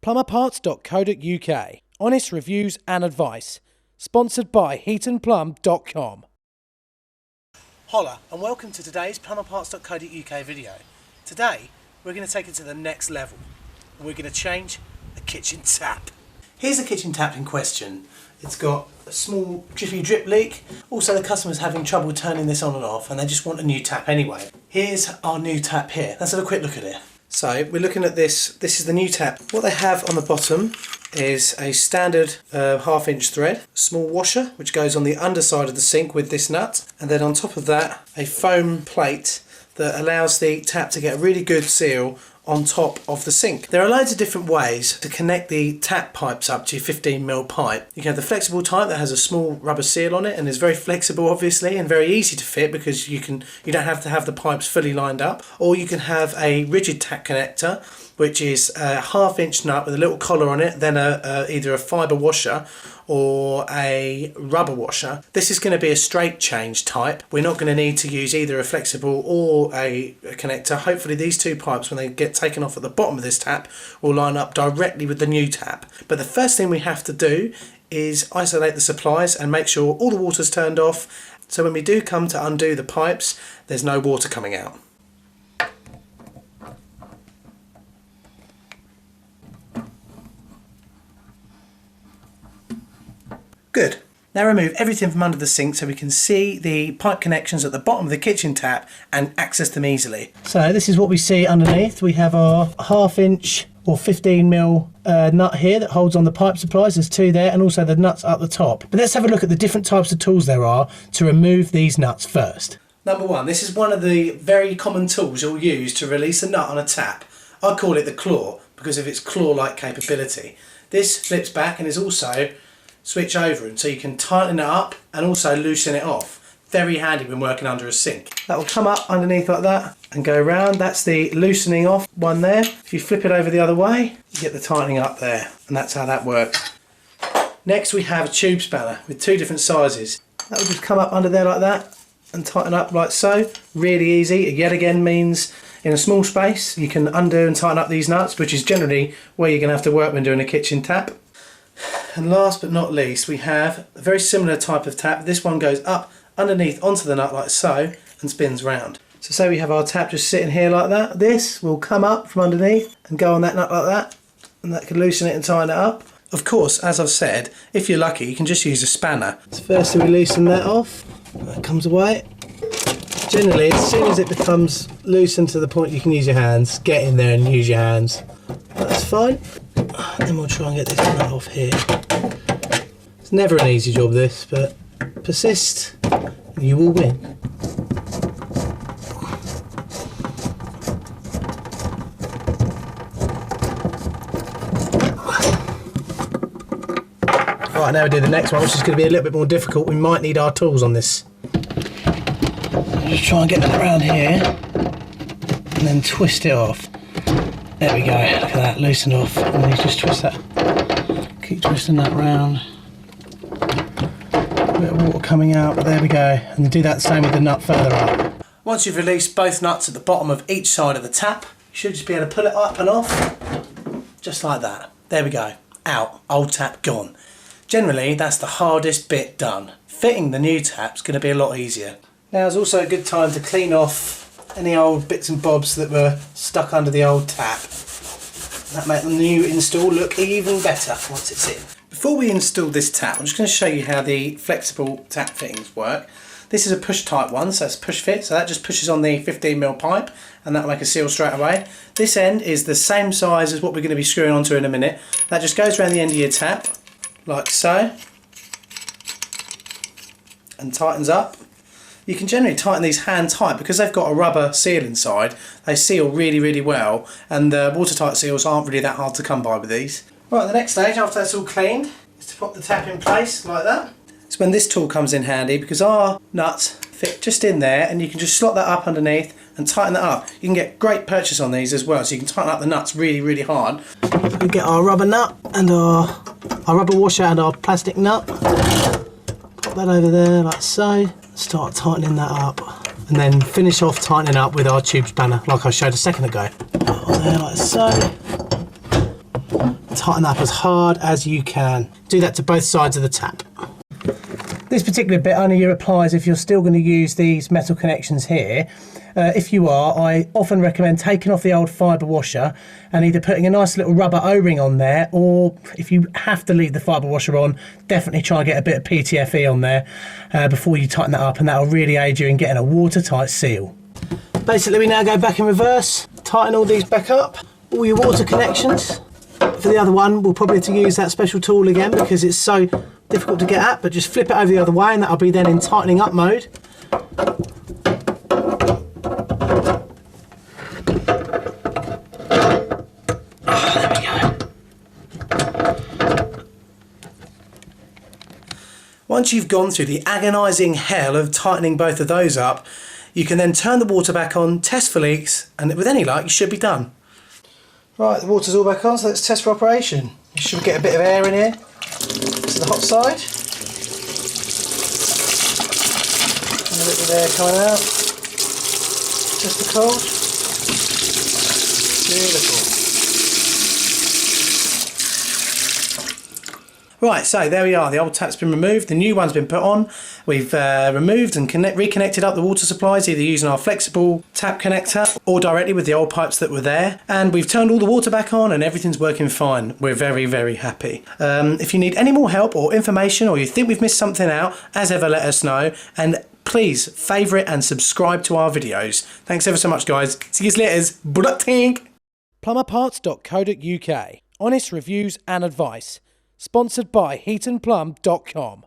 plumberparts.co.uk. Honest reviews and advice. Sponsored by heatandplumb.com. Holla and welcome to today's plumberparts.co.uk video. Today we're going to take it to the next level and we're going to change the kitchen tap. Here's the kitchen tap in question. It's got a small drippy drip leak. Also the customer's having trouble turning this on and off and they just want a new tap anyway. Here's our new tap here. Let's have a quick look at it. So we're looking at this. This is the new tap. What they have on the bottom is a standard 1/2 inch thread, small washer which goes on the underside of the sink with this nut, and then on top of that a foam plate that allows the tap to get a really good seal on top of the sink. There are loads of different ways to connect the tap pipes up to your 15mm pipe. You can have the flexible type that has a small rubber seal on it and is very flexible obviously and very easy to fit because you don't have to have the pipes fully lined up. Or you can have a rigid tap connector which is a 1/2 inch nut with a little collar on it, then either a fibre washer or a rubber washer. This is going to be a straight change type. We're not going to need to use either a flexible or a connector. Hopefully these two pipes, when they get taken off at the bottom of this tap, will line up directly with the new tap. But the first thing we have to do is isolate the supplies and make sure all the water's turned off, so when we do come to undo the pipes, there's no water coming out. Good. Now remove everything from under the sink so we can see the pipe connections at the bottom of the kitchen tap and access them easily. So this is what we see underneath. We have our 1/2 inch or 15mm nut here that holds on the pipe supplies. There's two there, and also the nuts up the top. But let's have a look at the different types of tools there are to remove these nuts first. Number one, this is one of the very common tools you'll use to release a nut on a tap. I call it the claw because of its claw-like capability. This flips back and is also switch over, and so you can tighten it up and also loosen it off. Very handy when working under a sink. That will come up underneath like that and go around. That's the loosening off one there. If you flip it over the other way, you get the tightening up there, and that's how that works. Next we have a tube spanner with two different sizes. That will just come up under there like that and tighten up like so. Really easy. It yet again means in a small space you can undo and tighten up these nuts, which is generally where you're going to have to work when doing a kitchen tap. And last but not least, we have a very similar type of tap. This one goes up underneath onto the nut like so and spins round. So say we have our tap just sitting here like that. This will come up from underneath and go on that nut like that, and that can loosen it and tighten it up. Of course, as I've said, if you're lucky you can just use a spanner. So first we loosen that off, that comes away. Generally, as soon as it becomes loosened to the point you can use your hands, get in there and use your hands. That's fine. Then we'll try and get this nut off here. It's never an easy job this, but persist and you will win. Right, now we do the next one, which is going to be a little bit more difficult. We might need our tools on this. Just try and get that around here and then twist it off. There we go, look at that, loosen off, and then you just twist that, keep twisting that round. A bit of water coming out, but there we go, and then do that same with the nut further up. Once you've released both nuts at the bottom of each side of the tap, you should just be able to pull it up and off, just like that. There we go, out, old tap gone. Generally, that's the hardest bit done. Fitting the new tap's going to be a lot easier. Now is also a good time to clean off any old bits and bobs that were stuck under the old tap. That makes the new install look even better once it's in. Before we install this tap, I'm just going to show you how the flexible tap fittings work. This is a push type one, so it's push fit, so that just pushes on the 15mm pipe and that'll make a seal straight away. This end is the same size as what we're going to be screwing onto in a minute. That just goes around the end of your tap, like so, and tightens up. You can generally tighten these hand tight because they've got a rubber seal inside. They seal really, really well, and the watertight seals aren't really that hard to come by with these. Right, the next stage after that's all cleaned is to pop the tap in place like that. It's when this tool comes in handy because our nuts fit just in there, and you can just slot that up underneath and tighten that up. You can get great purchase on these as well, so you can tighten up the nuts really, really hard. We get our rubber nut and our rubber washer and our plastic nut. Pop that over there like so. Start tightening that up, and then finish off tightening up with our tube spanner like I showed a second ago. Put it on there like so. Tighten up as hard as you can. Do that to both sides of the tap. This particular bit only applies if you're still going to use these metal connections here. If you are, I often recommend taking off the old fibre washer and either putting a nice little rubber O-ring on there, or if you have to leave the fibre washer on, definitely try and get a bit of PTFE on there before you tighten that up, and that'll really aid you in getting a watertight seal. Basically, we now go back in reverse, tighten all these back up, all your water connections. For the other one, we'll probably have to use that special tool again because it's so difficult to get at, but just flip it over the other way and that'll be then in tightening up mode. There we go. Once you've gone through the agonising hell of tightening both of those up, you can then turn the water back on, test for leaks, and with any luck you should be done. Right, the water's all back on, so let's test for operation. You should get a bit of air in here to the hot side. And a bit of air coming out. Just the cold. Beautiful. Right, so there we are. The old tap's been removed, the new one's been put on. We've removed and reconnected up the water supplies, either using our flexible tap connector or directly with the old pipes that were there. And we've turned all the water back on and everything's working fine. We're very, very happy. If you need any more help or information, or you think we've missed something out, as ever, let us know. And please favourite and subscribe to our videos. Thanks ever so much, guys. See you later. Plumberparts.co.uk. Honest reviews and advice. Sponsored by heatandplumb.com.